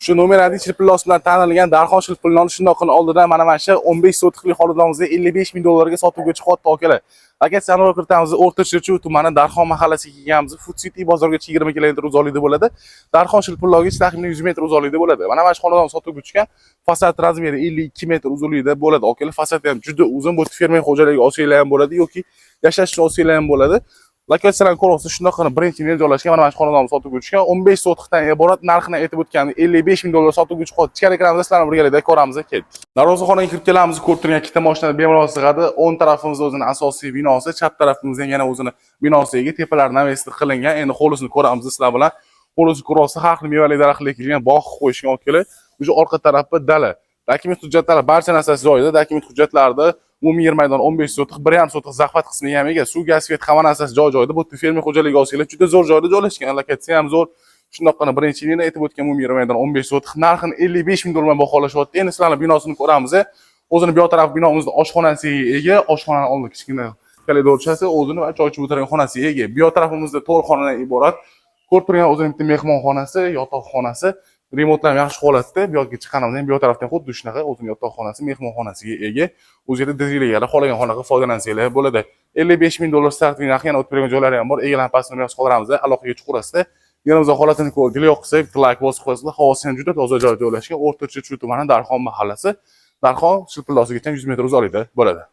Shu nomerali shilpillos bilan tanilgan Darxon shilpilloni shundoqqina oldidan mana shu 15 sotixlik xonadonimizga 55 ming dollarga sotuvga chiqyapti akalar. Aka sanoq kiritamiz O'rta Chirchiq tumani Darxon mahallasiga kelganmiz. Food City bozorgacha 20 kilometr uzoqlikda bo'ladi. Darxon shilpilloga taxminan 100 metr uzoqlikda bo'ladi. Mana shu xonadon sotuvga chiqqan. Fasad razmeri 52 metr uzunlikda bo'ladi. Akalar fasadi ham juda uzun, bu fermer xo'jaligi olsanglar ham bo'ladi yoki yashash uchun olsanglar ham bo'ladi. Lokatsiyadan ko'rasiz, shundoqqina birinchi yil joylashgan mana shu xonadonni sotuvga chiqqan. 15 sotixdan iborat narxini aytib o'tgan 55 ming dollar sotuvga chiqadi. Ichkari kiramiz, sizlarni birgalikda ko'ramiz. Ketdik. Darvozaxonaga kirib kelamiz. Ko'rib turgan ikkita mashinani bemalol sig'adi. O'ng tarafimizda o'zining asosiy binosi, chap tarafimizda yana o'zining binosi ega, tepalari navesti qilingan. Endi hovlisini ko'ramiz sizlar bilan. Hovlisini ko'rasiz, har xil mevali daraxtlar ekilgan, bog' qo'yishgan okalar. O'sha orqa tarafi dala. Dokument hujjatlari barcha narsasi joyida. Dokument hujjatlarida umumiy yer maydoni 15 sotix, 1,5 sotix zahvat qismiga ham ega. Suv, gaz, svet hamma narsasi joy-joyida. Bu fermer xo'jaligi olsanglar juda zo'r joyda joylashgan. Lokatsiya ham zo'r. Shundoqqina birinchi yilini aytib o'tgan umumiy yer maydoni 15 sotix, narxini 55 ming dollardan baholashyapti. Endi sizlarning binosini ko'ramiz. O'zini bu taraf binomizda oshxonasiga ega, oshxonani oldida kichkina koridorchasi, o'zini va choy ichib o'tiradigan xonasiga ega. Bu tarafimizda to'rt xonadan iborat. Ko'rib turgan o'zining bitta mehmonxonasi, yotoqxonasi, remontlar ham yaxshi holatda. Bu yoqqa chiqqanimizda ham bu tarafdan xuddi shunaqa o'zining yotoqxonasi, mehmonxonasiga ega. O'zingizda dizaynerlar qolgan xonaga foydalansanglar bo'ladi. 55 ming dollar starting narxi, yana o'tib bergan joylari ham bor. Egalarni pastini yozib qoldiramiz. Aloqaga chiqurasizda. Yanimizda holatini ko'rib, yoqsa, like bosib qo'yasizlar. Havosi ham juda toza joyda joylashgan. O'rta Chirchiq tumani Darxon mahallasi. Darxon shilpillosigacha 100 metr uzoqlikda bo'ladi.